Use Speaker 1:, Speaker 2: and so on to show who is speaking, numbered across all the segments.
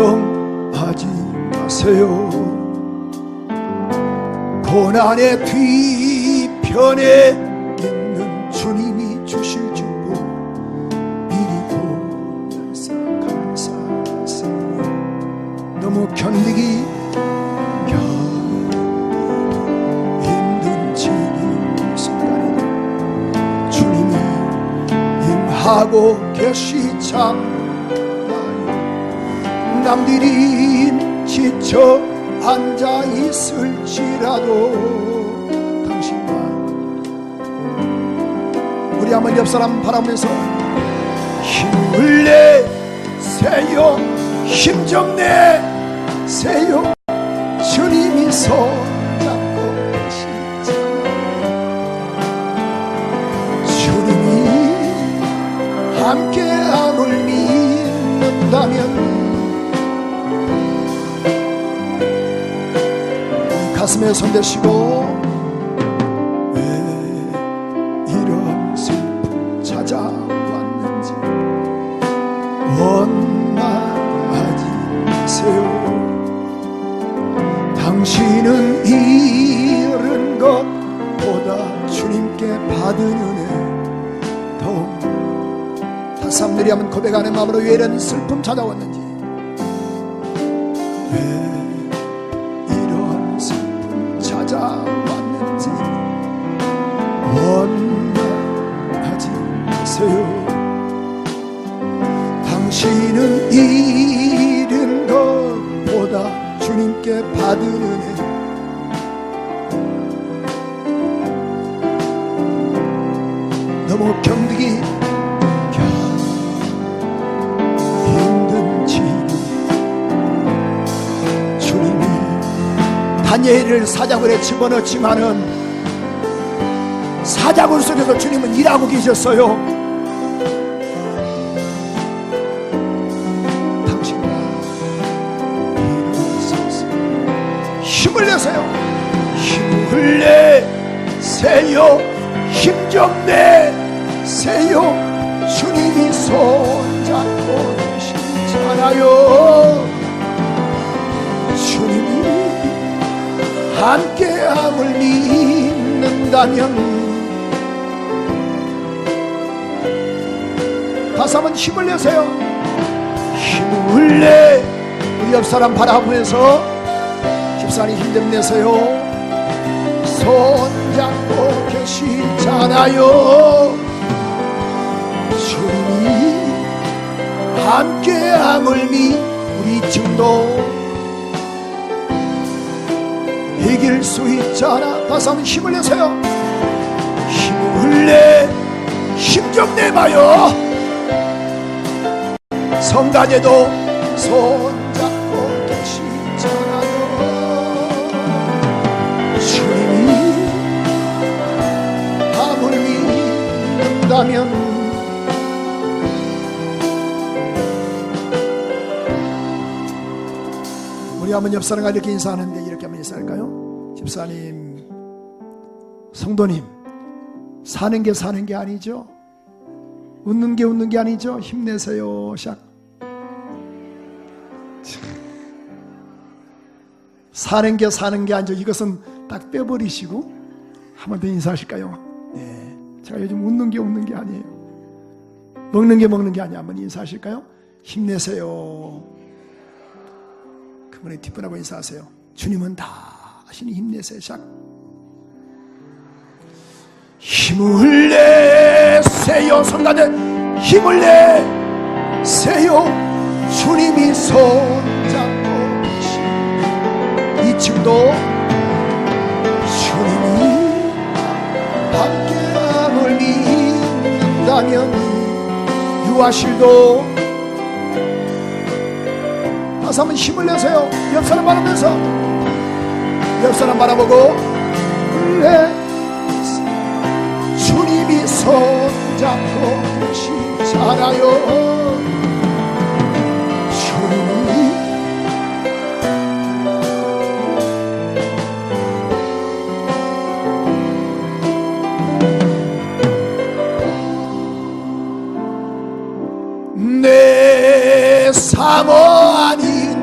Speaker 1: 걱정하지 마세요. 고난의 뒤편에 있는 주님이 주실 축복 미리 보면서 감사하세요. 너무 견디기 힘든 지금 순간에 주님이 임하고 계시잖아요. 남들이 지쳐 앉아 있을지라도 당신과 우리 한번 옆 사람 바라보면서 힘을 내세요. 힘 좀 내세요. 주님이 손잡고 계시잖아요. 주님이 함께함을 믿는다면 가슴에 손 대시고 왜 이런 슬픔 찾아왔는지 원망하지 마세요. 당신은 잃은 것보다 주님께 받은 은혜 더. 다시 사람들이 한번 고백하는 마음으로 왜 이런 슬픔 찾아왔는지, 왔는지 원망하지 마세요. 당신은 잃은 것보다 주님께 받은 은혜 너무 견디기 힘든 지금 주님이 다니엘을 사자굴에 집어넣지만은 사자굴 속에서 주님은 일하고 계셨어요. 당신과 일어서서 힘을 내세요. 힘을 내세요. 힘 좀 내세요. 주님이 손잡고 계시잖아요. 주님이 함께함을 믿는다면 다시 한번 힘을 내세요. 힘을 내. 우리 옆 사람 바라보면서 집사님 힘 좀 내세요. 손잡고 계시잖아요. 주님이 함께함을 우리 지금도 이길 수 있잖아. 다시 한번 힘을 내세요. 힘을 내. 힘 좀 내봐요. 성단에도 손잡고 계시잖아요. 주님이 함을 믿는다면 우리 한번 옆 사람과 이렇게 인사하는데 이렇게 한번 인사할까요? 집사님, 성도님, 사는 게 아니죠. 웃는 게 아니죠. 힘내세요. 샥. 사는 게 아니죠. 이것은 딱 빼버리시고 한 번 더 인사하실까요? 네. 제가 요즘 웃는 게 아니에요. 먹는 게 아니에요. 한번 인사하실까요? 힘내세요. 그분의 뒷분하고 인사하세요. 주님은 다 하시니 힘내세요. 샥. 힘을 내세요. 성가대 힘을 내세요. 주님이 손잡고 계신 이 층도 주님이 함께함을 믿는다면 유아실도 다시 한번 힘을 내세요. 옆 사람 바라보면서 옆 사람 바라보고 주님이 손잡고 계시잖아요. 주님이 내 사모 아닌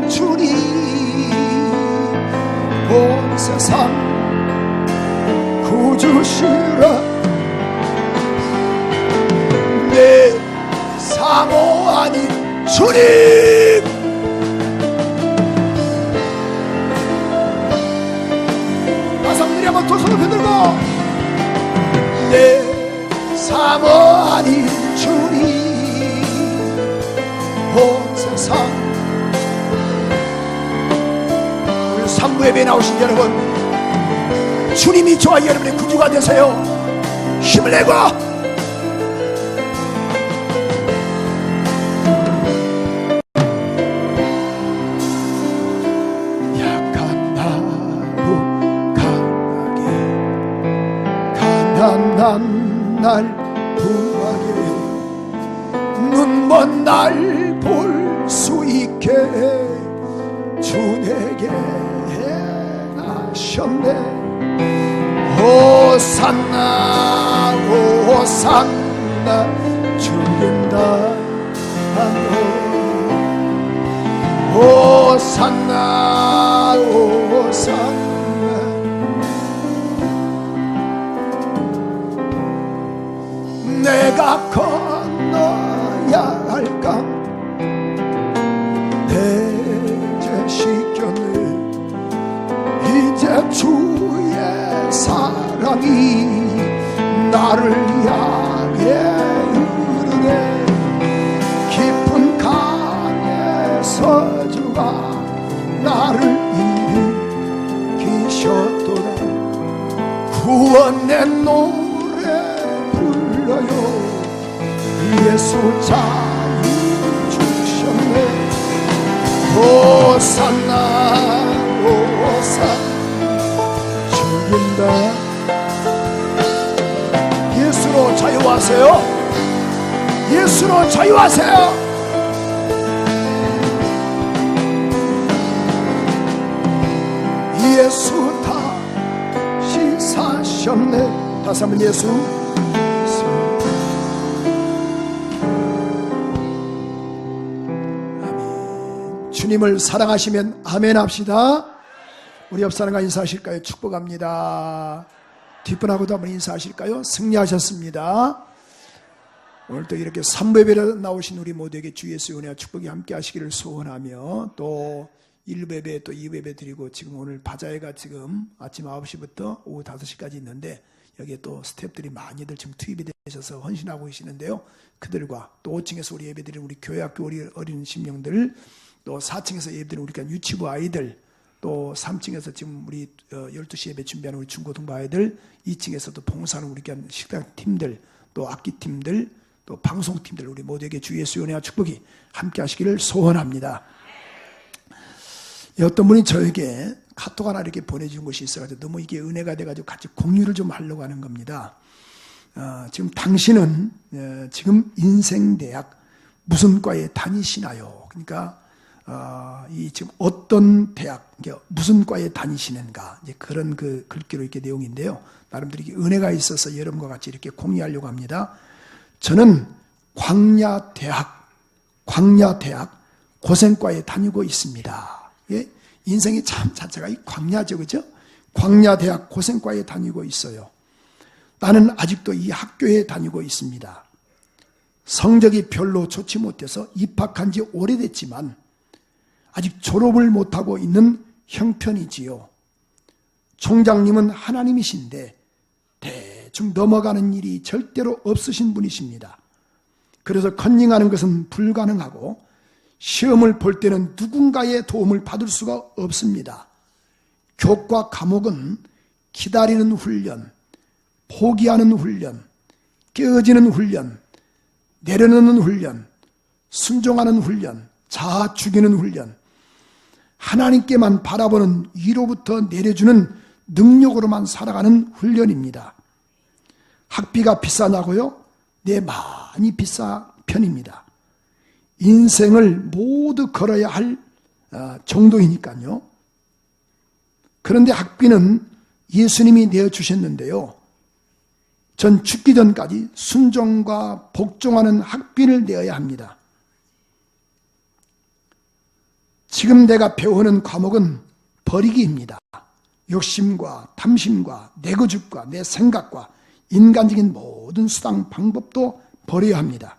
Speaker 1: 세상 구주시라. 내 사모 아닌 주님, 가슴들이 한번 두 손을 흔들고 내 사모 아닌 주님, 온 세상. 오늘 3부 예배에 나오신 여러분, 주님이 저와 여러분의 구주가 되세요. 힘을 내고 약한 나로 강하게, 가난한 날 부하게, 눈먼 날 볼 수 있게 주 내게 행하셨네. 호산나 호산나 죽인다 호산나 호산나. 내가 건너야 할까 해제시켰네. 이제 주의 사랑이 나를 향해 흐르네. 깊은 강에서 주가 나를 일으키셨도다. 구원의 노래 불러요. 예수 자유 주셨네. 호산나 호산나 죽인다. 예수로 자유하세요. 예수로 자유하세요. 예수 다시 사셨네. 다시 한번 예수. 주님을 사랑하시면 아멘 합시다. 우리 옆 사람과 인사하실까요? 축복합니다. 뒷분하고도 한번 인사하실까요? 승리하셨습니다. 오늘 또 이렇게 3부 예배에 나오신 우리 모두에게 주 예수의 은혜와 축복이 함께 하시기를 소원하며, 또 1부 예배 또 2부 예배 드리고, 지금 오늘 바자회가 지금 아침 9시부터 오후 5시까지 있는데, 여기에 또 스태프들이 많이들 지금 투입이 되셔서 헌신하고 계시는데요. 그들과 또 5층에서 우리 예배 드리는 우리 교회학교 우리 어린 심령들, 또 4층에서 예배 드리는 우리 유치부 아이들, 또 3층에서 지금 우리 12시 예배 준비하는 우리 중고등부 아이들, 2층에서도 봉사하는 우리 식당 팀들, 또 악기 팀들, 또 방송 팀들, 우리 모두에게 주 예수의 은혜와 축복이 함께 하시기를 소원합니다. 어떤 분이 저에게 카톡 하나 이렇게 보내준 것이 있어가지고 너무 이게 은혜가 돼가지고 같이 공유를 좀 하려고 하는 겁니다. 지금 당신은 지금 인생대학 무슨 과에 다니시나요? 그러니까 이 지금 어떤 대학, 무슨 과에 다니시는가, 이제 그런 그 글귀로 이렇게 내용인데요. 나름대로 이게 은혜가 있어서 여러분과 같이 이렇게 공유하려고 합니다. 저는 광야대학 고생과에 다니고 있습니다. 예? 인생이 참 자체가 이 광야죠, 그죠? 광야대학 고생과에 다니고 있어요. 나는 아직도 이 학교에 다니고 있습니다. 성적이 별로 좋지 못해서 입학한 지 오래됐지만 아직 졸업을 못하고 있는 형편이지요. 총장님은 하나님이신데 대충 넘어가는 일이 절대로 없으신 분이십니다. 그래서 컨닝하는 것은 불가능하고 시험을 볼 때는 누군가의 도움을 받을 수가 없습니다. 교과 과목은 기다리는 훈련, 포기하는 훈련, 깨어지는 훈련, 내려놓는 훈련, 순종하는 훈련, 자아 죽이는 훈련, 하나님께만 바라보는 위로부터 내려주는 능력으로만 살아가는 훈련입니다. 학비가 비싸냐고요? 네, 많이 비싼 편입니다. 인생을 모두 걸어야 할 정도이니까요. 그런데 학비는 예수님이 내어주셨는데요. 전 죽기 전까지 순종과 복종하는 학비를 내어야 합니다. 지금 내가 배우는 과목은 버리기입니다. 욕심과 탐심과 내 고집과 내 생각과 인간적인 모든 수단 방법도 버려야 합니다.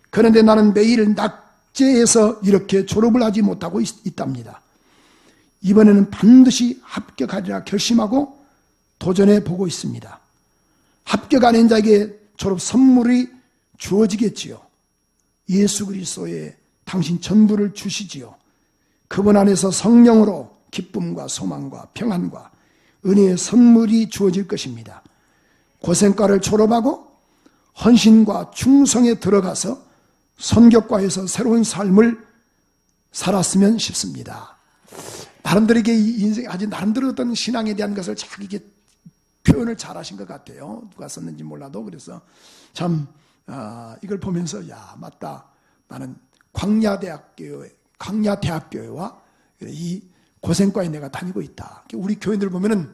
Speaker 1: 그런데 나는 매일 낙제해서 이렇게 졸업을 하지 못하고 있답니다. 이번에는 반드시 합격하리라 결심하고 도전해 보고 있습니다. 합격하는 자에게 졸업 선물이 주어지겠지요. 예수 그리스도의 당신 전부를 주시지요. 그분 안에서 성령으로 기쁨과 소망과 평안과 은혜의 선물이 주어질 것입니다. 고생과를 졸업하고 헌신과 충성에 들어가서 선교과에서 새로운 삶을 살았으면 싶습니다. 나름대로 이게 인생 아주 나름대로 어떤 신앙에 대한 것을 잘 이게 표현을 잘하신 것 같아요. 누가 썼는지 몰라도. 그래서 참 이걸 보면서 야 맞다. 나는 광야대학교와 이 고생과에 내가 다니고 있다. 우리 교인들 보면은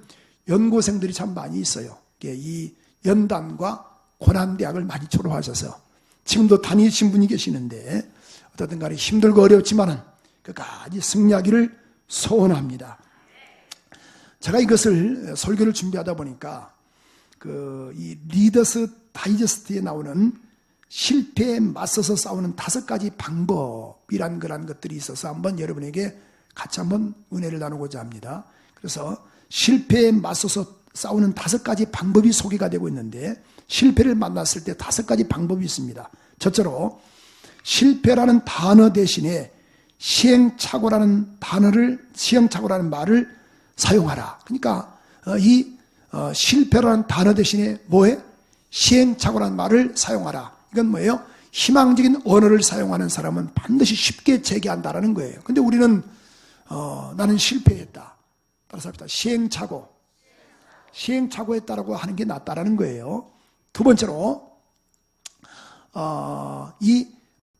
Speaker 1: 연고생들이 참 많이 있어요. 이 연단과 고난대학을 많이 졸업하셔서 지금도 다니신 분이 계시는데 어떻든 간에 힘들고 어렵지만은 끝까지 승리하기를 소원합니다. 제가 이것을 설교를 준비하다 보니까 이 리더스 다이제스트에 나오는 실패에 맞서서 싸우는 5가지 방법이란 그런 것들이 있어서 한번 여러분에게 같이 한번 은혜를 나누고자 합니다. 그래서 실패에 맞서서 싸우는 5가지 방법이 소개가 되고 있는데 실패를 만났을 때 5가지 방법이 있습니다. 첫째로 실패라는 단어 대신에 시행착오라는 말을 사용하라. 그러니까 실패라는 단어 대신에 뭐에? 시행착오라는 말을 사용하라. 이건 뭐예요? 희망적인 언어를 사용하는 사람은 반드시 쉽게 재기한다라는 거예요. 근데 우리는 나는 실패했다. 따라서 합니다. 시행착오했다라고 하는 게 낫다라는 거예요. 두 번째로 이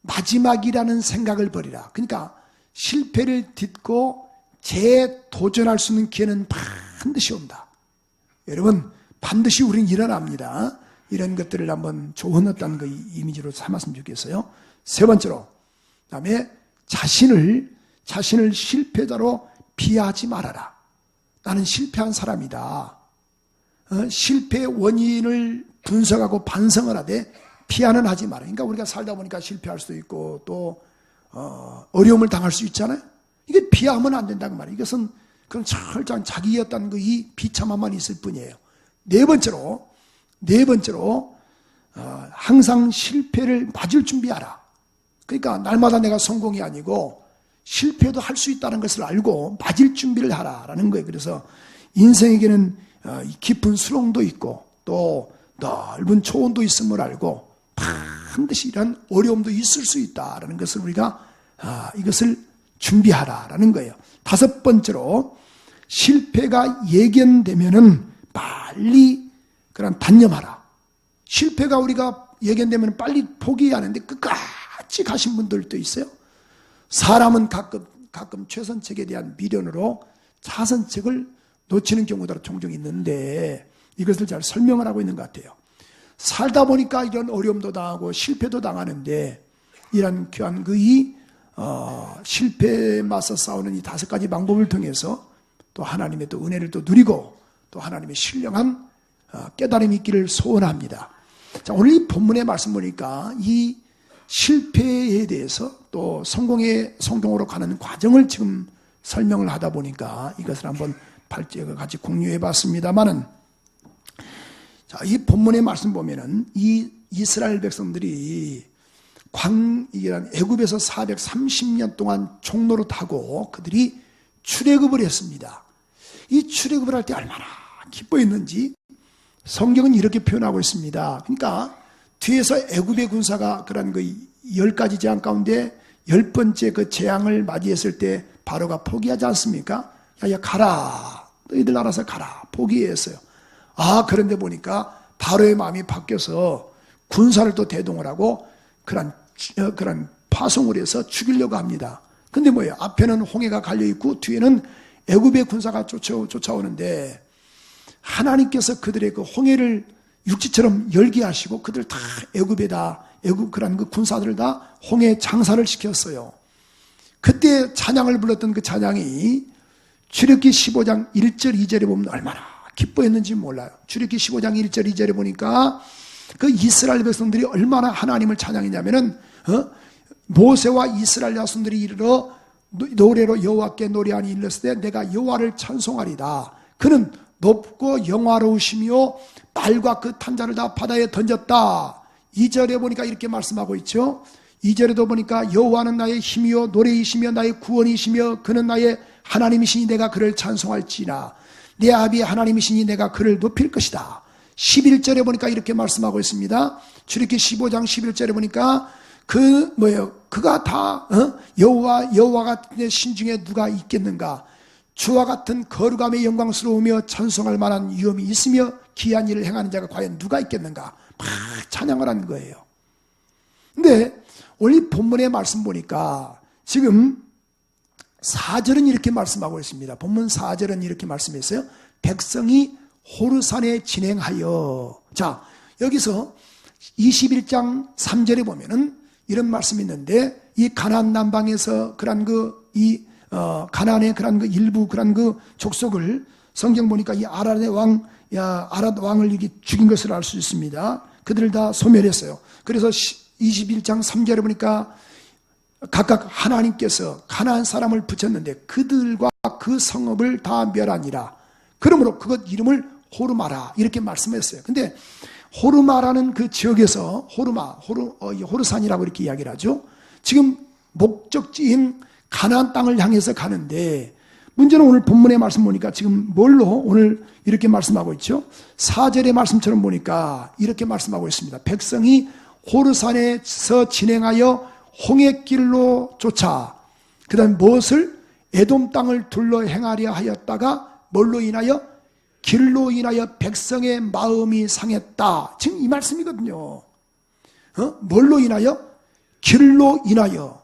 Speaker 1: 마지막이라는 생각을 버리라. 그러니까 실패를 딛고 재도전할 수 있는 기회는 반드시 온다. 여러분 반드시 우리는 일어납니다. 이런 것들을 한번 좋은 어떤 그 이미지로 삼았으면 좋겠어요. 세 번째로 그다음에 자신을 실패자로 비하하지 말아라. 나는 실패한 사람이다. 실패의 원인을 분석하고 반성을 하되 비하는 하지 마라. 그러니까 우리가 살다 보니까 실패할 수도 있고 또 어려움을 당할 수 있잖아요. 이게 비하하면 안 된다는 말이에요. 이것은 그런 철저한 자기였다는 이 비참함만 있을 뿐이에요. 네 번째로 항상 실패를 맞을 준비하라. 그러니까 날마다 내가 성공이 아니고 실패도 할 수 있다는 것을 알고 맞을 준비를 하라라는 거예요. 그래서 인생에게는 깊은 수렁도 있고 또 넓은 초원도 있음을 알고 반드시 이런 어려움도 있을 수 있다라는 것을 우리가 이것을 준비하라라는 거예요. 다섯 번째로 실패가 예견되면은 빨리 그런 단념하라. 실패가 우리가 예견되면 빨리 포기하는데 끝까지 가신 분들도 있어요. 사람은 가끔 최선책에 대한 미련으로 차선책을 놓치는 경우도 종종 있는데 이것을 잘 설명을 하고 있는 것 같아요. 살다 보니까 이런 어려움도 당하고 실패도 당하는데 이런 귀한 실패에 맞서 싸우는 이 5가지 방법을 통해서 또 하나님의 또 은혜를 또 누리고 또 하나님의 신령한 깨달음이 있기를 소원합니다. 자, 오늘 이 본문의 말씀 보니까 이 실패에 대해서 또 성공으로 가는 과정을 지금 설명을 하다 보니까 이것을 한번 같이 공유해 봤습니다만은 자, 이 본문의 말씀 보면은 이 이스라엘 백성들이 애굽에서 430년 동안 종로로 타고 그들이 출애굽을 했습니다. 이 출애굽을 할 때 얼마나 기뻐했는지 성경은 이렇게 표현하고 있습니다. 그러니까 뒤에서 애굽의 군사가 그런 10가지 재앙 가운데 10번째 그 재앙을 맞이했을 때 바로가 포기하지 않습니까? 야 가라. 너희들 알아서 가라. 포기했어요. 그런데 보니까 바로의 마음이 바뀌어서 군사를 또 대동을 하고 그런 파송을 해서 죽이려고 합니다. 근데 뭐예요? 앞에는 홍해가 갈려있고 뒤에는 애굽의 군사가 쫓아오는데 하나님께서 그들의 그 홍해를 육지처럼 열게 하시고 그들 다 애굽 그런 그 군사들을 다 홍해 장사를 시켰어요. 그때 찬양을 불렀던 그 찬양이 출애굽기 15장 1절 2절에 보면 얼마나 기뻐했는지 몰라요. 출애굽기 15장 1절 2절에 보니까 그 이스라엘 백성들이 얼마나 하나님을 찬양했냐면은 모세와 이스라엘 자손들이 이르러 노래로 여호와께 노래하니 일렀을 때 내가 여호와를 찬송하리다. 그는 높고 영화로우시며 말과 그 탄자를 다 바다에 던졌다. 2절에 보니까 이렇게 말씀하고 있죠. 2절에도 보니까 여호와는 나의 힘이요 노래이시며 나의 구원이시며 그는 나의 하나님이시니 내가 그를 찬송할지나 내 아비의 하나님이시니 내가 그를 높일 것이다. 11절에 보니까 이렇게 말씀하고 있습니다. 출애굽기 15장 11절에 보니까 그가 다 여호와 같은 신 중에 누가 있겠는가? 주와 같은 거룩함에 영광스러우며 찬송할 만한 위엄이 있으며 기이한 일을 행하는 자가 과연 누가 있겠는가? 막 찬양을 하는 거예요. 근데 오늘 본문의 말씀 보니까 지금 4절은 이렇게 말씀하고 있습니다. 본문 4절은 이렇게 말씀했어요. 백성이 호르산에 진행하여. 자, 여기서 21장 3절에 보면은 이런 말씀이 있는데 이 가나안 남방에서 그런 가나안의 그런 일부 그런 족속을 성경 보니까 이 아랏의 왕을 이렇게 죽인 것을 알 수 있습니다. 그들을 다 소멸했어요. 그래서 21장 3절에 보니까 각각 하나님께서 가나안 사람을 붙였는데 그들과 그 성읍을 다 멸하니라. 그러므로 그것 이름을 호르마라 이렇게 말씀했어요. 근데 호르마라는 그 지역에서 호르산이라고 이렇게 이야기를 하죠. 지금 목적지인 가나안 땅을 향해서 가는데 문제는 오늘 본문의 말씀 보니까 지금 뭘로 오늘 이렇게 말씀하고 있죠. 4절의 말씀처럼 보니까 이렇게 말씀하고 있습니다. 백성이 호르산에서 진행하여 홍해길로 쫓아 그 다음에 무엇을 에돔 땅을 둘러 행하려 하였다가 뭘로 인하여? 길로 인하여 백성의 마음이 상했다. 지금 이 말씀이거든요. 뭘로 인하여? 길로 인하여.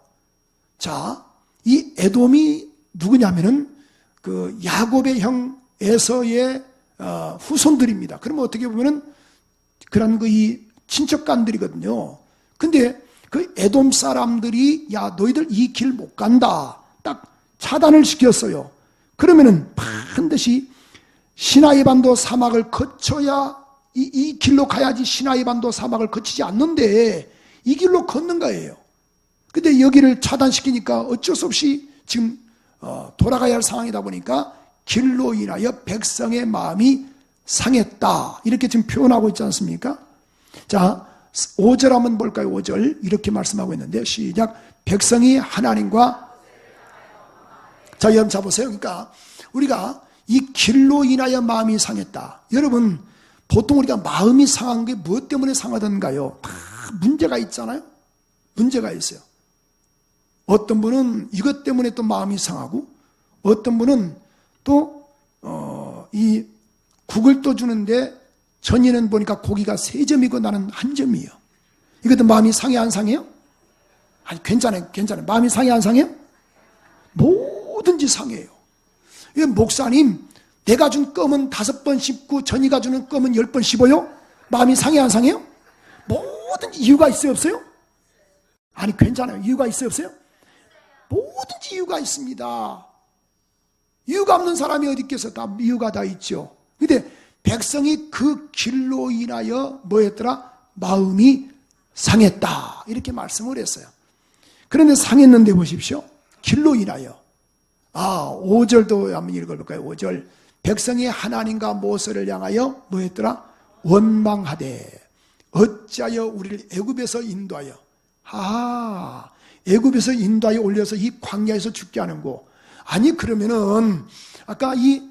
Speaker 1: 자, 이 에돔이 누구냐면은 그 야곱의 형 에서의 후손들입니다. 그러면 어떻게 보면은 그런 이 친척간들이거든요. 근데 그 에돔 사람들이 야 너희들 이 길 못 간다. 딱 차단을 시켰어요. 그러면은 반드시 시나이 반도 사막을 거쳐야 이 길로 가야지 시나이 반도 사막을 거치지 않는데 이 길로 걷는 거예요. 근데 여기를 차단시키니까 어쩔 수 없이 지금 돌아가야 할 상황이다 보니까 길로 인하여 백성의 마음이 상했다. 이렇게 지금 표현하고 있지 않습니까? 자, 5절 한번 볼까요? 5절 이렇게 말씀하고 있는데 시작. 백성이 하나님과 자, 여러분 잡으세요. 그러니까 우리가 이 길로 인하여 마음이 상했다. 여러분 보통 우리가 마음이 상한 게 무엇 때문에 상하던가요? 다 문제가 있잖아요. 문제가 있어요. 어떤 분은 이것 때문에 또 마음이 상하고 어떤 분은 또 이 국을 또 주는데 전에는 보니까 고기가 3점이고 나는 1점이에요. 이것도 마음이 상해 안 상해요? 아니 괜찮아요. 마음이 상해 안 상해요? 뭐든지 상해요. 목사님 내가 준 껌은 5번 씹고 전이가 주는 껌은 10번 씹어요? 마음이 상해 안 상해요? 뭐든지 이유가 있어요 없어요? 아니 괜찮아요. 이유가 있어요 없어요? 뭐든지 이유가 있습니다. 이유가 없는 사람이 어디 있겠어? 다 이유가 다 있죠. 근데 백성이 그 길로 인하여 뭐였더라? 마음이 상했다. 이렇게 말씀을 했어요. 그런데 상했는데 보십시오. 길로 인하여. 5절도 한번 읽어볼까요? 5절. 백성이 하나님과 모세를 향하여 뭐였더라? 원망하되 어찌하여 우리를 애굽에서 인도하여 애굽에서 인도하여 올려서 이 광야에서 죽게 하는고. 아니 그러면은 아까 이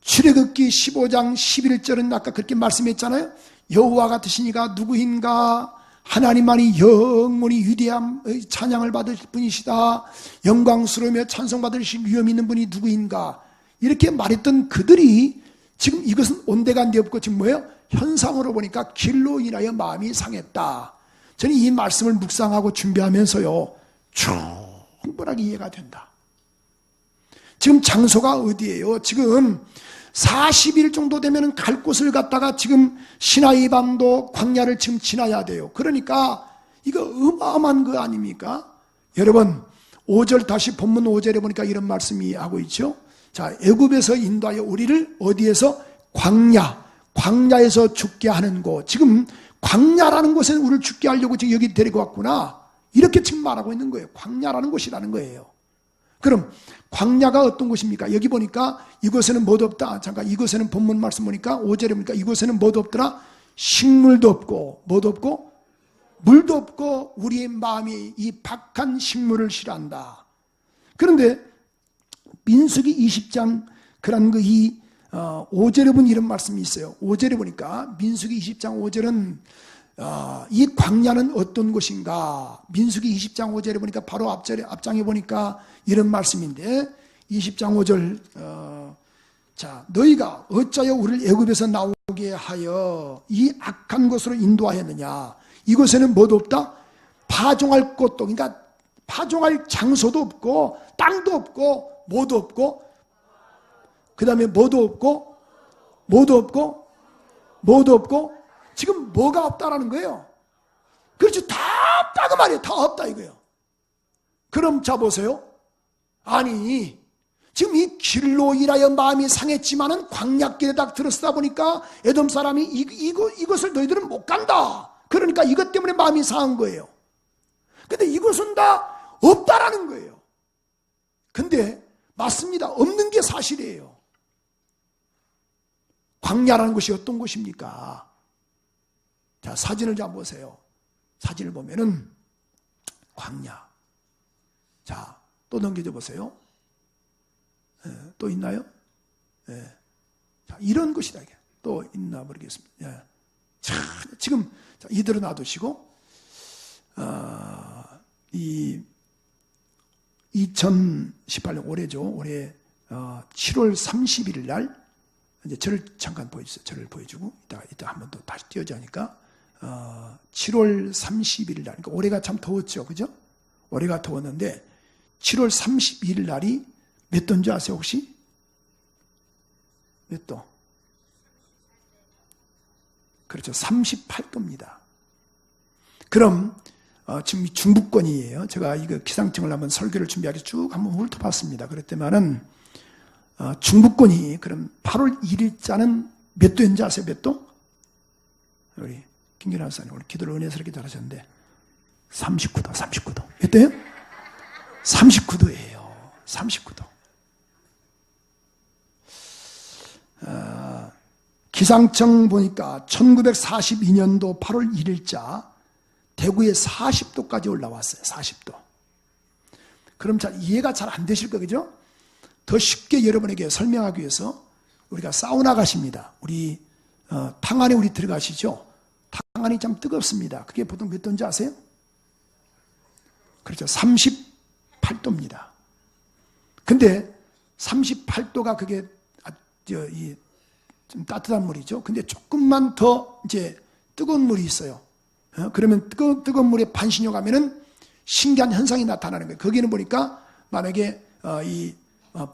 Speaker 1: 출애굽기 15장 11절은 아까 그렇게 말씀했잖아요. 여호와 같으신 이가 누구인가? 하나님만이 영원히 위대한 찬양을 받을 분이시다. 영광스러우며 찬송받으실 위엄 있는 분이 누구인가? 이렇게 말했던 그들이 지금 이것은 온데간데 없고 지금 뭐예요? 현상으로 보니까 길로 인하여 마음이 상했다. 저는 이 말씀을 묵상하고 준비하면서요 충분하게 이해가 된다. 지금 장소가 어디예요? 지금 40일 정도 되면 갈 곳을 갔다가 지금 시나이 반도 광야를 지금 지나야 돼요. 그러니까 이거 어마어마한 거 아닙니까? 여러분 5절 다시 본문 5절에 보니까 이런 말씀이 하고 있죠. 자, 애굽에서 인도하여 우리를 어디에서? 광야에서 죽게 하는 곳. 지금 광야라는 곳에 우리를 죽게 하려고 지금 여기 데리고 왔구나. 이렇게 지금 말하고 있는 거예요. 광야라는 곳이라는 거예요. 그럼 광야가 어떤 곳입니까? 여기 보니까 이곳에는 뭐도 없다. 잠깐, 이곳에는 본문 말씀 보니까 5절에 보니까 이곳에는 뭐도 없더라? 식물도 없고 뭐도 없고 물도 없고 우리의 마음이 이 박한 식물을 싫어한다. 그런데 민수기 20장 그런 5절에 보면 이런 말씀이 있어요. 5절에 보니까 민수기 20장 5절은 이 광야는 어떤 곳인가? 민수기 20장 5절에 보니까 바로 앞장에 보니까 이런 말씀인데 20장 5절 자, 너희가 어찌하여 우리를 애굽에서 나오게 하여 이 악한 곳으로 인도하였느냐? 이곳에는 뭐도 없다? 파종할 곳도, 그러니까 파종할 장소도 없고 땅도 없고 뭐도 없고 그 다음에 뭐도 없고 지금 뭐가 없다라는 거예요. 그렇지, 다 없다고 말이에요. 다 없다 이거예요. 그럼 자 보세요. 아니 지금 이 길로 인하여 마음이 상했지만은 광야길에 딱 들어서다 보니까 에돔 사람이 이것을 너희들은 못 간다. 그러니까 이것 때문에 마음이 상한 거예요. 근데 이것은 다 없다라는 거예요. 근데 맞습니다. 없는 게 사실이에요. 광야라는 곳이 어떤 곳입니까? 자, 사진을 좀 보세요. 사진을 보면은 광야. 자, 또 넘겨줘 보세요. 또 있나요? 자, 이런 것이다. 또 있나 모르겠습니다. 자, 지금 이대로 놔두시고 이 2018년 올해죠. 올해 7월 31일 날 이제 저를 잠깐 보여주세요. 저를 보여주고 이따 한 번 더 다시 띄워줘 하니까 7월 31일 날, 그러니까 올해가 참 더웠죠, 그죠? 올해가 더웠는데 7월 31일 날이 몇 도인지 아세요 혹시? 몇 도? 그렇죠, 38도입니다. 그럼 지금 중부권이에요. 제가 이거 기상청을 한번 설교를 준비하기 쭉 한번 훑어봤습니다. 그랬더니만은 중부권이 그럼 8월 1일자는 몇 도인지 아세요? 몇 도? 우리 김기란 목사님 오늘 기도를 은혜스럽게 잘하셨는데 39도. 몇 도예요? 39도예요. 39도. 기상청 보니까 1942년도 8월 1일자 대구에 40도까지 올라왔어요. 40도. 그럼 잘 이해가 잘 안 되실 거죠? 더 쉽게 여러분에게 설명하기 위해서 우리가 사우나 가십니다. 우리 탕안에 우리 들어가시죠? 탕안이 참 뜨겁습니다. 그게 보통 몇 도인지 아세요? 그렇죠. 38도입니다. 근데 38도가 그게 좀 따뜻한 물이죠. 근데 조금만 더 이제 뜨거운 물이 있어요. 그러면 뜨거운 물에 반신욕 하면은 신기한 현상이 나타나는 거예요. 거기는 보니까 만약에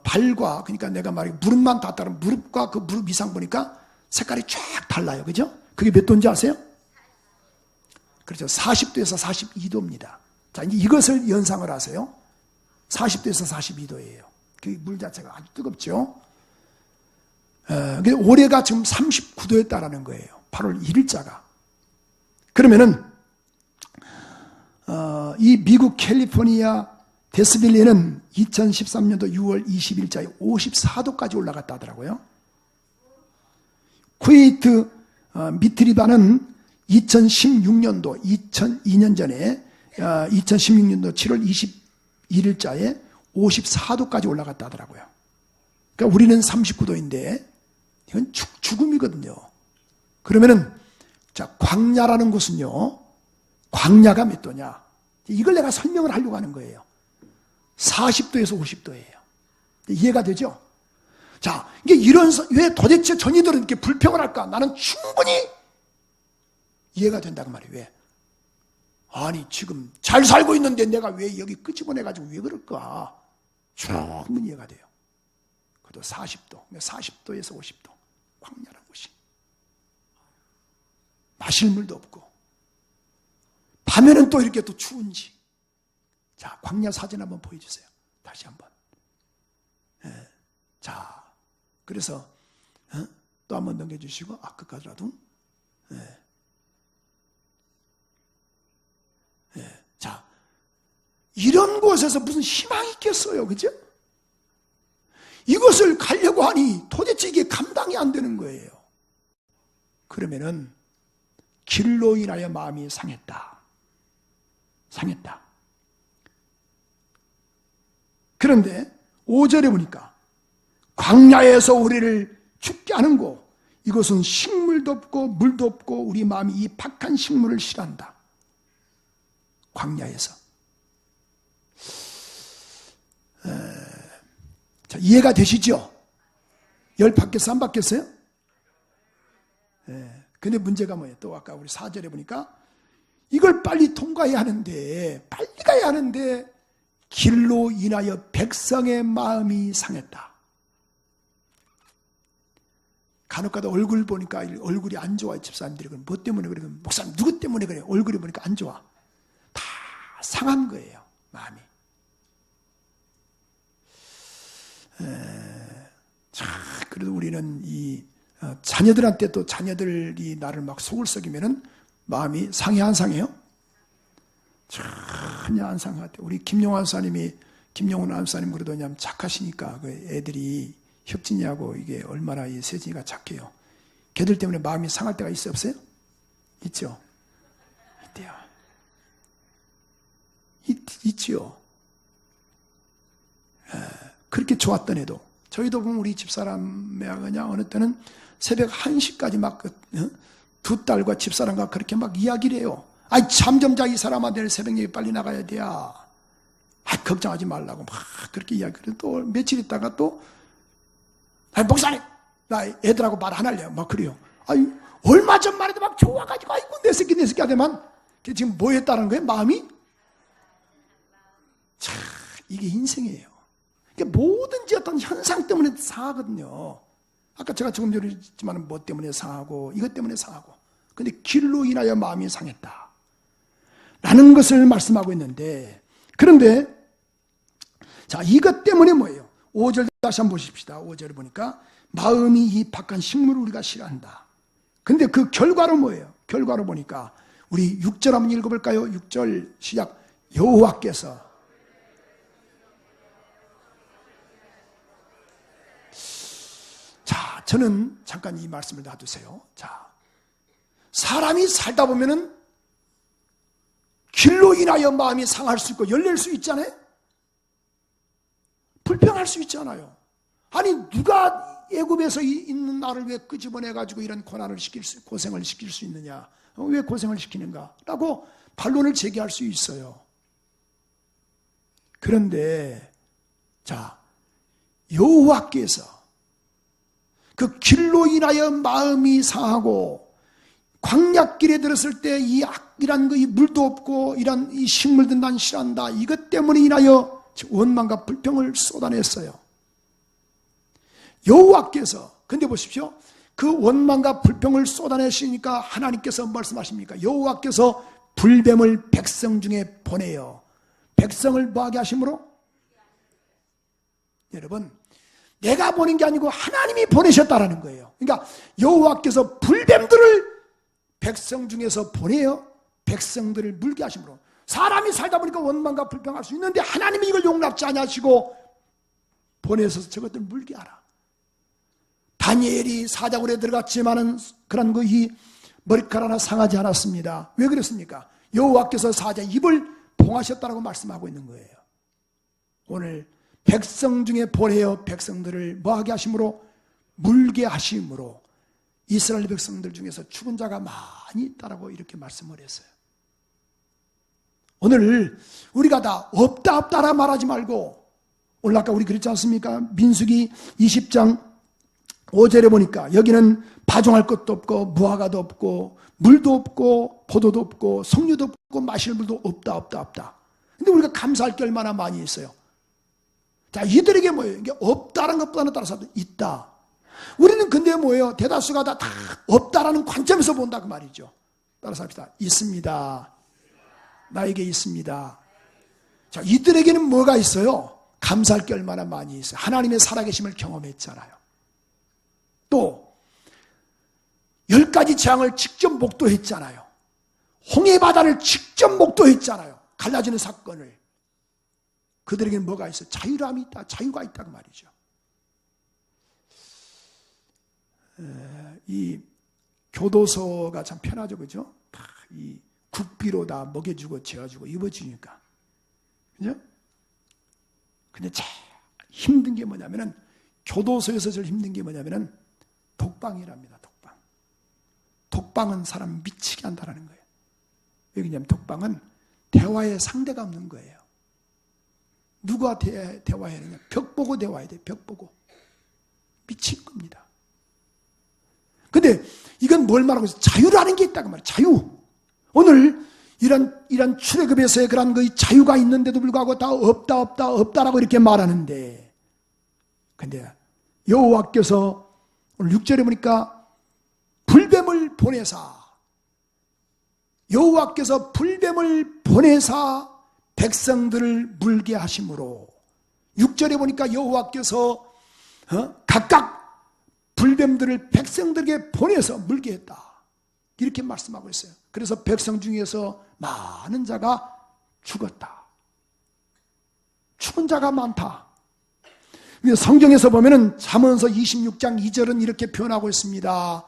Speaker 1: 발과, 그러니까 내가 말하기 무릎만 닿았다면 무릎과 그 무릎 이상 보니까 색깔이 쫙 달라요. 그죠? 그게 몇 도인지 아세요? 그렇죠. 40도에서 42도입니다. 자, 이제 이것을 연상을 하세요. 40도에서 42도예요. 그 물 자체가 아주 뜨겁죠. 근데 올해가 지금 39도였다라는 거예요. 8월 1일자가. 그러면은 이 미국 캘리포니아 데스빌리는 2013년도 6월 20일자에 54도까지 올라갔다 하더라고요. 쿠웨이트 미트리바는 2016년도 2002년 전에 2016년도 7월 21일자에 54도까지 올라갔다 하더라고요. 그러니까 우리는 39도인데 이건 죽음이거든요. 그러면은 자, 광야라는 곳은요, 광야가 몇 도냐? 이걸 내가 설명을 하려고 하는 거예요. 40도에서 50도예요. 이해가 되죠? 자, 이게 왜 도대체 전이들은 이렇게 불평을 할까? 나는 충분히 이해가 된다고 말이에요. 왜? 아니, 지금 잘 살고 있는데 내가 왜 여기 끄집어내가지고 왜 그럴까? 충분히 이해가 돼요. 그것도 40도, 40도에서 50도. 광야라는 곳이. 마실 물도 없고. 밤에는 또 이렇게 또 추운지. 자, 광야 사진 한번 보여주세요. 다시 한번. 자, 그래서 또 한번 넘겨주시고 끝까지라도. 자, 이런 곳에서 무슨 희망이 있겠어요, 그죠? 이것을 가려고 하니 도대체 이게 감당이 안 되는 거예요. 그러면은 길로 인하여 마음이 상했다. 그런데 5절에 보니까 광야에서 우리를 죽게 하는 곳, 이것은 식물도 없고 물도 없고 우리 마음이 이 박한 식물을 싫어한다. 광야에서. 자, 이해가 되시죠? 열 받겠어요? 안 받겠어요? 근데 문제가 뭐예요? 또 아까 우리 4절에 보니까 이걸 빨리 통과해야 하는데, 빨리 가야 하는데 길로 인하여 백성의 마음이 상했다. 간혹가다 얼굴 보니까 얼굴이 안 좋아요. 집사님들이. 뭐 때문에 그래? 목사님 누구 때문에 그래? 얼굴이 보니까 안 좋아. 다 상한 거예요, 마음이. 자, 그래도 우리는 이 자녀들한테 또 자녀들이 나를 막 속을 썩이면은 마음이 상해 안 상해요? 전혀 안 상할 때. 우리 김용환 안사님 그래도 그냥 착하시니까 그 애들이 혁진이하고 이게 얼마나 이 세진이가 착해요. 걔들 때문에 마음이 상할 때가 있어요, 없어요? 있죠? 있대요. 있지요. 그렇게 좋았던 애도. 저희도 보면 우리 집사람이야 그냥 어느 때는 새벽 1시까지 막 두 딸과 집사람과 그렇게 막 이야기를 해요. 아이, 잠좀 자, 이 사람아, 내일 새벽에 빨리 나가야 돼. 걱정하지 말라고 막 그렇게 이야기를. 또 며칠 있다가 또, 목사님, 나 애들하고 말 안 할래요. 막 그래요. 아이, 얼마 전만 해도 막 좋아가지고, 아이고, 내 새끼 하더만. 지금 뭐 했다는 거예요, 마음이? 참, 이게 인생이에요. 그러니까 뭐든지 어떤 현상 때문에 상하거든요. 아까 제가 조금 전에 했지만 뭐 때문에 상하고 이것 때문에 상하고. 근데 길로 인하여 마음이 상했다 라는 것을 말씀하고 있는데, 그런데 자, 이것 때문에 뭐예요? 5절 다시 한번 보십시다. 5절을 보니까 마음이 이 박한 식물을 우리가 싫어한다. 근데 그 결과로 뭐예요? 결과로 보니까 우리 6절 한번 읽어볼까요? 6절 시작. 여호와께서. 자, 저는 잠깐 이 말씀을 놔두세요. 자, 사람이 살다 보면은 길로 인하여 마음이 상할 수 있고 열릴 수 있잖아요. 불평할 수 있잖아요. 아니, 누가 애굽에서 있는 나를 왜 끄집어내가지고 이런 고난을 고생을 시킬 수 있느냐? 왜 고생을 시키는가? 라고 반론을 제기할 수 있어요. 그런데 자, 여호와께서 그 길로 인하여 마음이 상하고 광야길에 들었을 때 이 악이란 거, 이 물도 없고 이런 이 식물들 난 싫어한다. 이것 때문에 인하여 원망과 불평을 쏟아냈어요. 여호와께서. 근데 보십시오. 그 원망과 불평을 쏟아내시니까 하나님께서 말씀하십니까? 여호와께서 불뱀을 백성 중에 보내요. 백성을 뭐하게 하심으로? 여러분, 내가 보낸 게 아니고 하나님이 보내셨다라는 거예요. 그러니까 여호와께서 불뱀들을 백성 중에서 보내요. 백성들을 물게 하심으로. 사람이 살다 보니까 원망과 불평할 수 있는데 하나님이 이걸 용납지 않으시고 보내서 저것들 물게 하라. 다니엘이 사자굴에 들어갔지만은 그런 이 머리카락 하나 상하지 않았습니다. 왜 그랬습니까? 여호와께서 사자 입을 봉하셨다라고 말씀하고 있는 거예요. 오늘 백성 중에 보내어 백성들을 뭐하게 하심으로? 물게 하심으로 이스라엘 백성들 중에서 죽은 자가 많이 있다라고 이렇게 말씀을 했어요. 오늘 우리가 다 없다라 말하지 말고, 오늘 아까 우리 그랬지 않습니까? 민수기 20장 5절에 보니까 여기는 파종할 것도 없고 무화과도 없고 물도 없고 포도도 없고 석류도 없고 마실 물도 없다. 근데 우리가 감사할 게 얼마나 많이 있어요. 자, 이들에게 뭐예요? 이게 없다는 것보다는 따라서 있다. 우리는 근데 뭐예요? 대다수가 다 없다라는 관점에서 본다 그 말이죠. 따라서 합시다. 있습니다. 나에게 있습니다. 자, 이들에게는 뭐가 있어요? 감사할 게 얼마나 많이 있어요. 하나님의 살아계심을 경험했잖아요. 또 10가지 재앙을 직접 목도했잖아요. 홍해바다를 직접 목도했잖아요. 갈라지는 사건을. 그들에게는 뭐가 있어요? 자유함이 있다. 자유가 있다고 말이죠. 이 교도소가 참 편하죠. 그죠? 이 국비로 다 먹여주고 재워주고 입어주니까. 그죠? 근데 참 힘든 게 뭐냐면은 교도소에서 제일 힘든 게 뭐냐면은 독방이랍니다. 독방. 독방은 사람 미치게 한다는 거예요. 왜 그러냐면 독방은 대화의 상대가 없는 거예요. 누가 대화해야 되냐? 벽 보고 대화해야 돼. 벽 보고. 미칠 겁니다. 근데 이건 뭘 말하고 있어요? 자유라는 게 있다고 말이에요. 자유. 오늘 이런 출애굽에서의 그런 그 자유가 있는데도 불구하고 다 없다라고 이렇게 말하는데, 근데 여호와께서 오늘 6절에 보니까 불뱀을 보내사, 여호와께서 불뱀을 보내사 백성들을 물게 하심으로, 6절에 보니까 여호와께서 각각 불뱀들을 백성들에게 보내서 물게 했다. 이렇게 말씀하고 있어요. 그래서 백성 중에서 많은 자가 죽었다. 죽은 자가 많다. 성경에서 보면은 잠언서 26장 2절은 이렇게 표현하고 있습니다.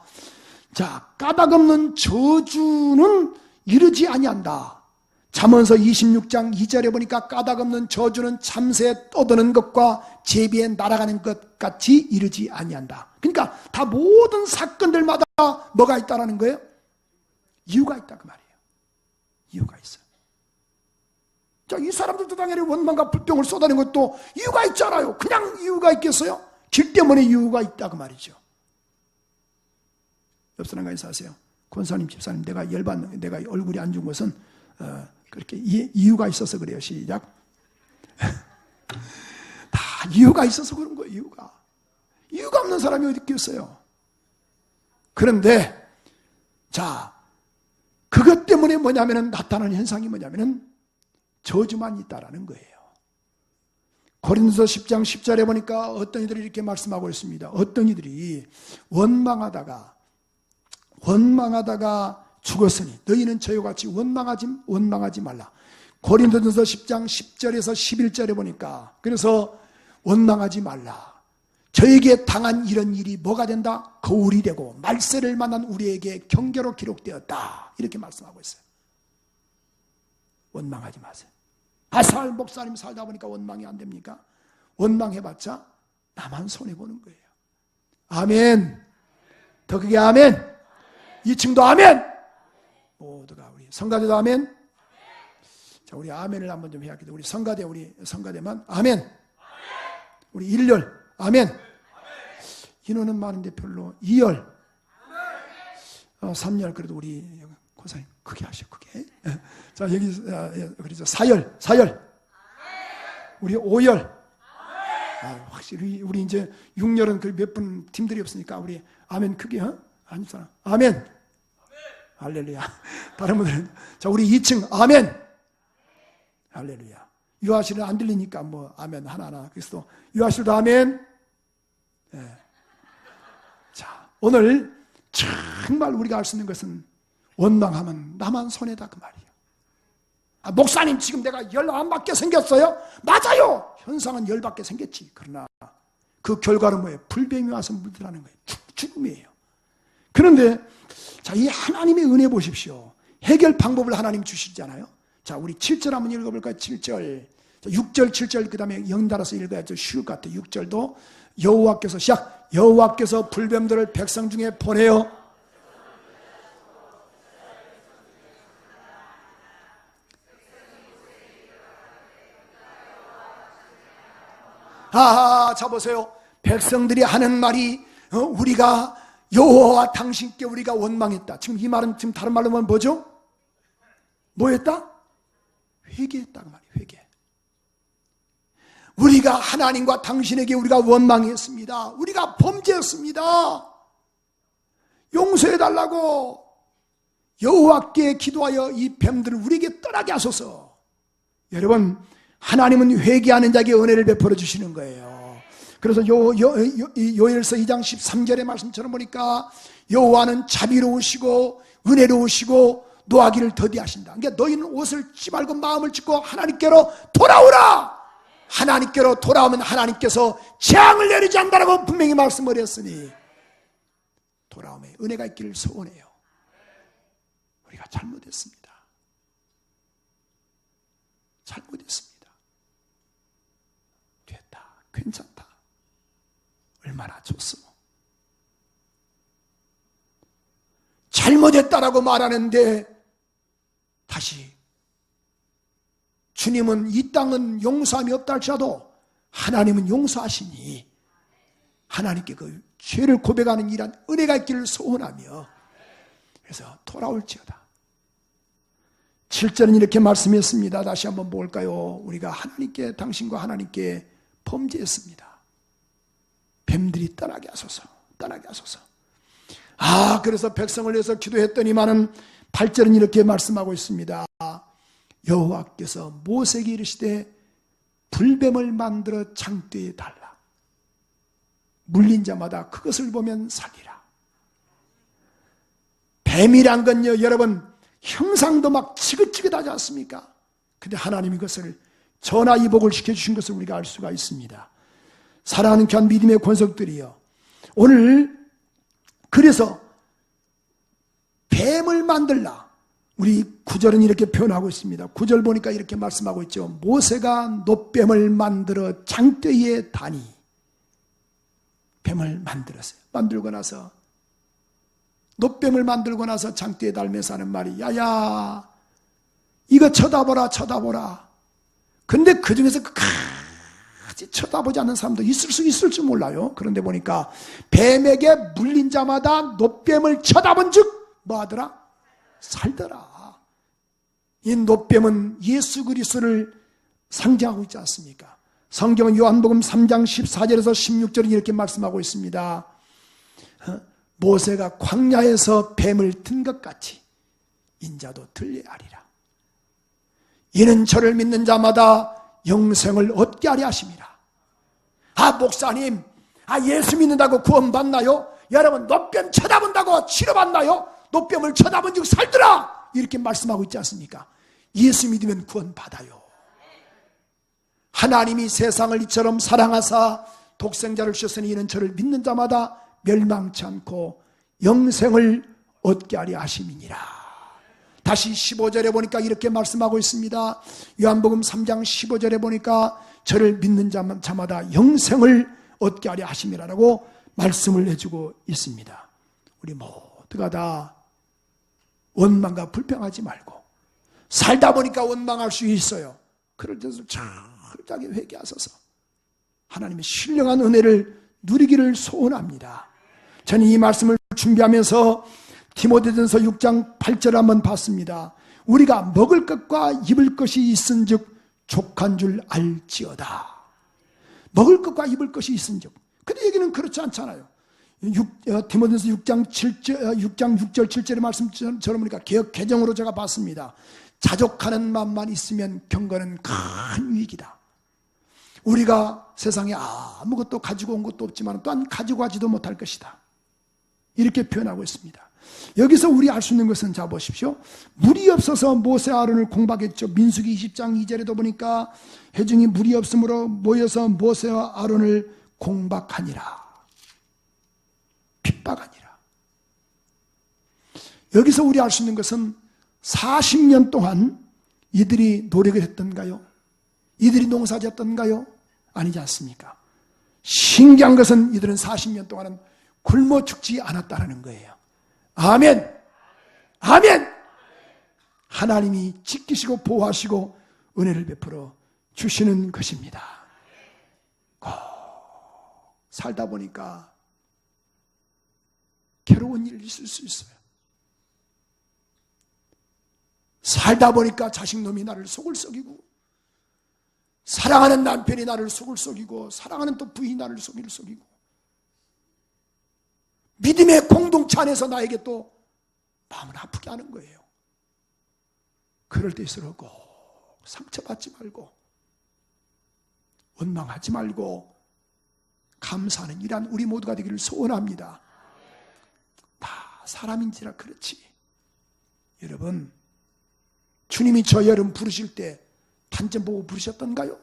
Speaker 1: 자, 까닭없는 저주는 이르지 아니한다. 잠언서 26장 2절에 보니까 까닭없는 저주는 참새에 떠드는 것과 제비에 날아가는 것 같이 이르지 아니한다. 그러니까 다 모든 사건들마다 뭐가 있다라는 거예요? 이유가 있다 그 말이에요. 이유가 있어요. 자, 이 사람들도 당연히 원망과 불평을 쏟아낸 것도 이유가 있잖아요. 그냥 이유가 있겠어요? 길 때문에 이유가 있다 그 말이죠. 옆 사람과 인사하세요. 권사님, 집사님, 내가 열받는, 내가 얼굴이 안 좋은 것은 그렇게 이유가 있어서 그래요. 시작. 다 이유가 있어서 그런 거예요. 이유가 없는 사람이 어디 있겠어요. 그런데 자, 그것 때문에 뭐냐면은 나타나는 현상이 뭐냐면은 저주만 있다라는 거예요. 고린도서 10장 10절에 보니까 어떤 이들이 이렇게 말씀하고 있습니다. 어떤 이들이 원망하다가 죽었으니 너희는 저희와 같이 원망하지 말라. 고린도전서 10장 10절에서 11절에 보니까 그래서 원망하지 말라. 저에게 당한 이런 일이 뭐가 된다? 거울이 되고 말세를 만난 우리에게 경계로 기록되었다. 이렇게 말씀하고 있어요. 원망하지 마세요. 아살 목사님 살다 보니까 원망이 안 됩니까? 원망해봤자 나만 손해보는 거예요. 아멘. 더 크게 아멘. 2층도 아멘. 모두가 우리 성가대도 아멘. 자, 우리 아멘을 한번 좀 해야겠다. 우리 성가대만 아멘. 우리 1열 아멘. 인원은 많은데 별로 2열 3열 그래도 우리 고사님 크게 하셔 크게. 자, 여기 그래서 4열 우리 5열 확실히 우리 이제 6열은 그 몇 분 팀들이 없으니까 우리 아멘 크게 아니 사람 아멘. 할렐루야. 다른 분들은 자, 우리 2층 아멘. 할렐루야. 유아실은 안 들리니까 뭐 아멘 하나하나. 그래서 유아실도 아멘. 네. 자, 오늘 정말 우리가 알 수 있는 것은 원망하면 나만 손해다 그 말이에요. 목사님 지금 내가 열 안 받게 생겼어요? 맞아요. 현상은 열 받게 생겼지. 그러나 그 결과는 뭐예요? 불뱀이 와서 물들라는 거예요. 죽음이에요. 그런데 자, 이 하나님의 은혜 보십시오. 해결 방법을 하나님 주시잖아요. 자, 우리 7절 한번 읽어볼까요? 7절. 6절, 7절 그 다음에 연달아서 읽어야 좀 쉬울 것 같아요. 6절도 여호와께서 시작. 여호와께서 불뱀들을 백성 중에 보내어 자 보세요. 백성들이 하는 말이 우리가 여호와와 당신께 우리가 원망했다. 지금 이 말은 지금 다른 말로 하면 뭐죠? 뭐 했다? 회개했다 그 말이에요. 회개. 우리가 하나님과 당신에게 우리가 원망했습니다. 우리가 범죄했습니다. 용서해달라고 여호와께 기도하여 이 뱀들을 우리에게 떠나게 하소서. 여러분, 하나님은 회개하는 자에게 은혜를 베풀어 주시는 거예요. 그래서 요엘서 2장 13절의 말씀처럼 보니까 여호와는 자비로우시고 은혜로우시고 노하기를 더디하신다. 그러니까 너희는 옷을 찢지 말고 마음을 찢고 하나님께로 돌아오라. 하나님께로 돌아오면 하나님께서 재앙을 내리지 않는다라고 분명히 말씀을 했으니 돌아오면 은혜가 있기를 소원해요. 우리가 잘못했습니다. 잘못했습니다. 됐다. 괜찮다. 얼마나 좋소. 잘못했다라고 말하는데 다시 주님은 이 땅은 용서함이 없다 할지라도 하나님은 용서하시니 하나님께 그 죄를 고백하는 일한 은혜가 있기를 소원하며 그래서 돌아올지어다. 7절은 이렇게 말씀했습니다. 다시 한번 볼까요? 우리가 하나님께 당신과 하나님께 범죄했습니다. 뱀들이 떠나게 하소서. 떠나게 하소서. 그래서 백성을 위해서 기도했더니만은 8절은 이렇게 말씀하고 있습니다. 여호와께서 모세에게 이르시되 불뱀을 만들어 장대에 달라. 물린 자마다 그것을 보면 살리라. 뱀이란 건요, 여러분 형상도 막 지긋지긋하지 않습니까? 근데 하나님이 그것을 전화위복을 시켜주신 것을 우리가 알 수가 있습니다. 사랑하는 귀한 믿음의 권속들이요, 오늘 그래서 뱀을 만들라. 우리 9절은 이렇게 표현하고 있습니다. 9절 보니까 이렇게 말씀하고 있죠. 모세가 놋뱀을 만들어 장대에 다니. 뱀을 만들었어요. 만들고 나서 놋뱀을 만들고 나서 장대에 달면서 하는 말이 야야 이거 쳐다보라 쳐다보라. 근데 그 중에서 끝까지 쳐다보지 않는 사람도 있을 수 있을 줄 몰라요. 그런데 보니까 뱀에게 물린 자마다 놋뱀을 쳐다본 즉 뭐하더라? 살더라. 이 놋뱀은 예수 그리스도를 상징하고 있지 않습니까? 성경은 요한복음 3장 14절에서 16절은 이렇게 말씀하고 있습니다. 모세가 광야에서 뱀을 든 것 같이 인자도 들려야 하리라. 이는 저를 믿는 자마다 영생을 얻게 하려 하심이라. 목사님, 예수 믿는다고 구원받나요? 여러분, 놋뱀 쳐다본다고 치료받나요? 놋뱀을 쳐다본 즉 살더라. 이렇게 말씀하고 있지 않습니까? 예수 믿으면 구원받아요. 하나님이 세상을 이처럼 사랑하사 독생자를 주셨으니 이는 저를 믿는 자마다 멸망치 않고 영생을 얻게 하려 하심이니라. 다시 15절에 보니까 이렇게 말씀하고 있습니다. 요한복음 3장 15절에 보니까 저를 믿는 자마다 영생을 얻게 하려 하심이라고 말씀을 해주고 있습니다. 우리 모두가 다 원망과 불평하지 말고 살다 보니까 원망할 수 있어요. 그럴 때도 철저하게 회개하소서 하나님의 신령한 은혜를 누리기를 소원합니다. 저는 이 말씀을 준비하면서 디모데전서 6장 8절을 한번 봤습니다. 우리가 먹을 것과 입을 것이 있은즉 족한 줄 알지어다. 먹을 것과 입을 것이 있은즉. 근데 여기는 그렇지 않잖아요. 디모데전서 6장 6절 7절의 말씀처럼 보니까 개역 개정으로 제가 봤습니다. 자족하는 마음만 있으면 경건은 큰 위기다. 우리가 세상에 아무것도 가지고 온 것도 없지만 또한 가지고 가지도 못할 것이다. 이렇게 표현하고 있습니다. 여기서 우리 알 수 있는 것은 자 보십시오. 물이 없어서 모세 아론을 공박했죠. 민수기 20장 2절에도 보니까 회중이 물이 없으므로 모여서 모세와 아론을 공박하니라. 핍박하니라. 여기서 우리 알 수 있는 것은 40년 동안 이들이 노력을 했던가요? 이들이 농사졌던가요? 아니지 않습니까? 신기한 것은 이들은 40년 동안은 굶어 죽지 않았다는 거예요. 아멘! 아멘! 하나님이 지키시고 보호하시고 은혜를 베풀어 주시는 것입니다. 꼭 살다 보니까 괴로운 일이 있을 수 있어요. 살다 보니까 자식놈이 나를 속을 썩이고 사랑하는 남편이 나를 속을 썩이고 사랑하는 또 부인이 나를 속을 썩이고 믿음의 공동체 안에서 나에게 또 마음을 아프게 하는 거예요. 그럴 때일수록 꼭 상처받지 말고 원망하지 말고 감사하는 일한 우리 모두가 되기를 소원합니다. 다 사람인지라 그렇지. 여러분, 주님이 저 여러분 부르실 때 단점 보고 부르셨던가요?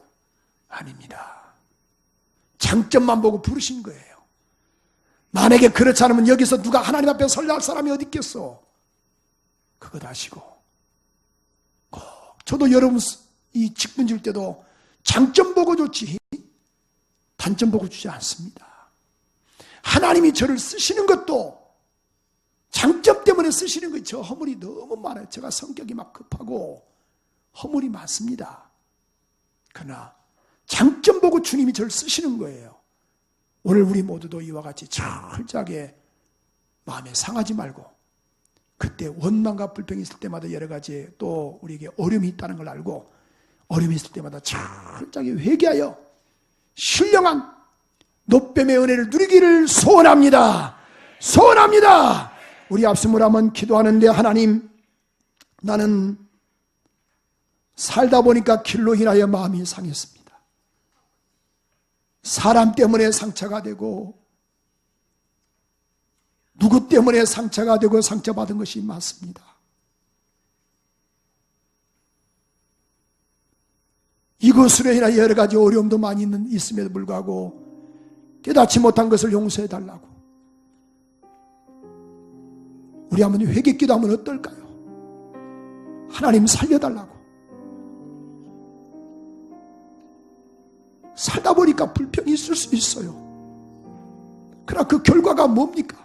Speaker 1: 아닙니다. 장점만 보고 부르신 거예요. 만약에 그렇지 않으면 여기서 누가 하나님 앞에 설레 할 사람이 어디 있겠어? 그것 아시고 꼭 저도 여러분 이 직분 줄 때도 장점 보고 줬지 단점 보고 주지 않습니다. 하나님이 저를 쓰시는 것도 장점 때문에 쓰시는 거예요. 저 허물이 너무 많아요. 제가 성격이 막 급하고 허물이 많습니다. 그러나 장점 보고 주님이 저를 쓰시는 거예요. 오늘 우리 모두도 이와 같이 철저하게 마음에 상하지 말고, 그때 원망과 불평이 있을 때마다 여러 가지 또 우리에게 어려움이 있다는 걸 알고 어려움이 있을 때마다 철저하게 회개하여 신령한 노뱀의 은혜를 누리기를 소원합니다. 소원합니다. 우리 앞숨을 한번 기도하는데, 하나님, 나는 살다 보니까 길로 인하여 마음이 상했습니다. 사람 때문에 상처가 되고 누구 때문에 상처가 되고 상처받은 것이 많습니다. 이것으로 인하여 여러 가지 어려움도 많이 있음에도 불구하고 깨닫지 못한 것을 용서해달라고 우리 한번 회개기도 하면 어떨까요? 하나님 살려달라고. 살다 보니까 불평이 있을 수 있어요. 그러나 그 결과가 뭡니까?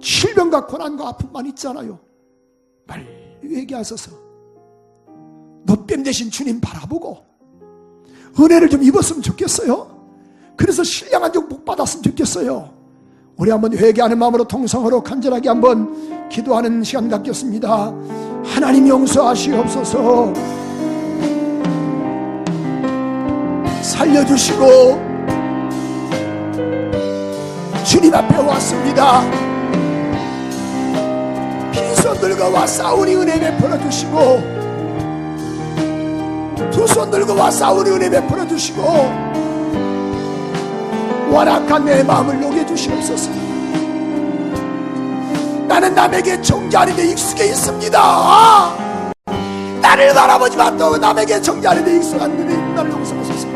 Speaker 1: 질병과 고난과 아픔만 있잖아요. 빨리 회개하셔서 노뱀 대신 주님 바라보고 은혜를 좀 입었으면 좋겠어요. 그래서 신령한 종 복 받았으면 좋겠어요. 우리 한번 회개하는 마음으로 통성으로 간절하게 한번 기도하는 시간 갖겠습니다. 하나님 용서하시옵소서. 살려주시고 주님 앞에 왔습니다. 빈손 들고 와 싸우니 은혜 베풀어 주시고, 두 손 들고 와 싸우니 은혜 베풀어 주시고, 완악한 내 마음을 녹여 주시옵소서. 나는 남에게 정죄하는데 익숙해 있습니다. 나를 바라보지만 또 남에게 정죄하는데 익숙한데 나를 용서하소서.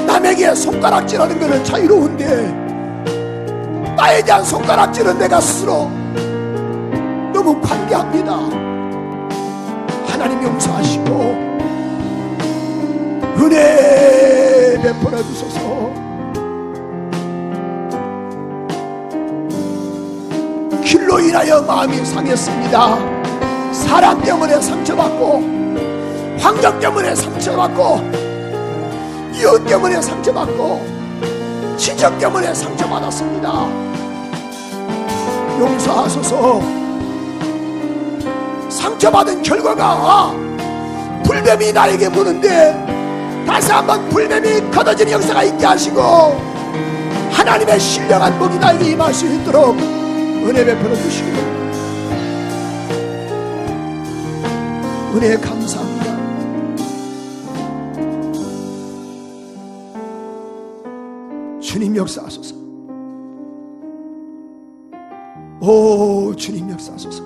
Speaker 1: 남에게 손가락질하는 것은 자유로운데 나에 대한 손가락질은 내가 스스로 너무 관대합니다. 하나님 용서하시고 은혜 베풀어 주소서. 길로 인하여 마음이 상했습니다. 사람 때문에 상처받고, 환경 때문에 상처받고, 이웃 때문에 상처받고, 지적 때문에 상처받았습니다. 용서하소서. 상처받은 결과가 불뱀이 나에게 무는데 다시 한번 불뱀이 걷어지는 역사가 있게 하시고 하나님의 신령한 복이 나에게 임할 수 있도록 은혜 베풀어 주시고 은혜 감사합니다. 주님 역사하소서. 오 주님 역사하소서.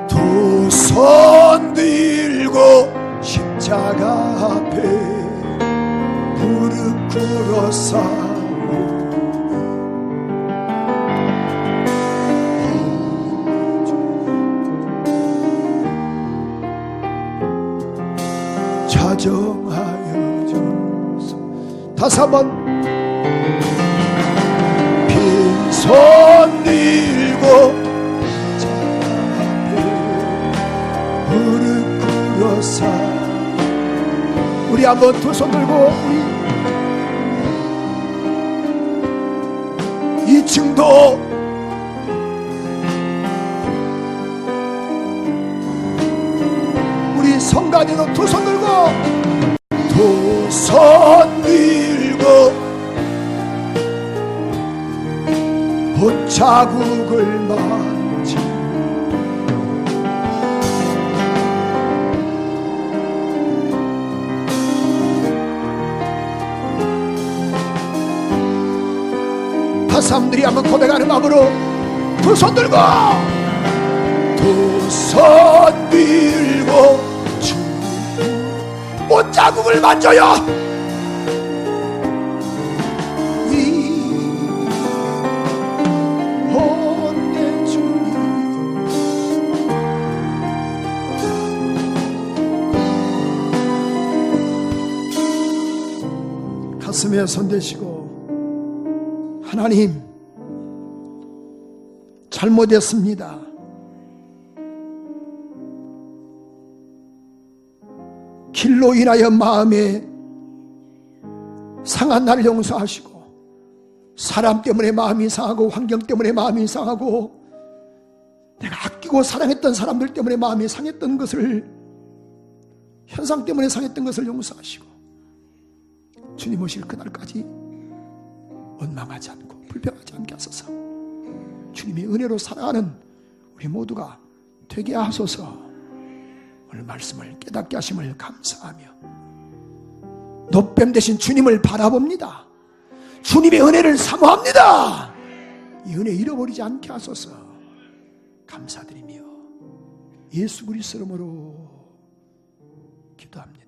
Speaker 1: 두 손 들고 십자가 앞에 무릎 꿇어 싸우니 자정하여 주소. 다시 한번 빈손 들고 무릎 꿇어서 우리 한번 두 손 들고 우리 2층도 우리 성가대도 두 손 들고 두 손 들고 옷자국을 만지 사람들이 한번 고백하는 마음으로 두 손 들고 두 손 들고 주 못자국을 만져요. 위원의 주님 가슴에 손 대시고 하나님 잘못했습니다. 길로 인하여 마음에 상한 나를 용서하시고 사람 때문에 마음이 상하고 환경 때문에 마음이 상하고 내가 아끼고 사랑했던 사람들 때문에 마음이 상했던 것을 현상 때문에 상했던 것을 용서하시고 주님 오실 그날까지 원망하지 않고 불평하지 않게 하소서. 주님의 은혜로 살아가는 우리 모두가 되게 하소서. 오늘 말씀을 깨닫게 하심을 감사하며 노뱀 대신 주님을 바라봅니다. 주님의 은혜를 사모합니다. 이 은혜 잃어버리지 않게 하소서. 감사드리며 예수 그리스도 이름으로 기도합니다.